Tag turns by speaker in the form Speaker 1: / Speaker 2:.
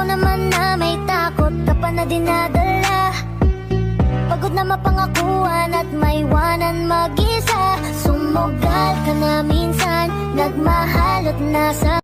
Speaker 1: ikaw naman na may takot ka pa na dinadala. Pagod na mapangakuan at maiwanan mag-isa. Sumugal ka na minsan, nagmahal at nasa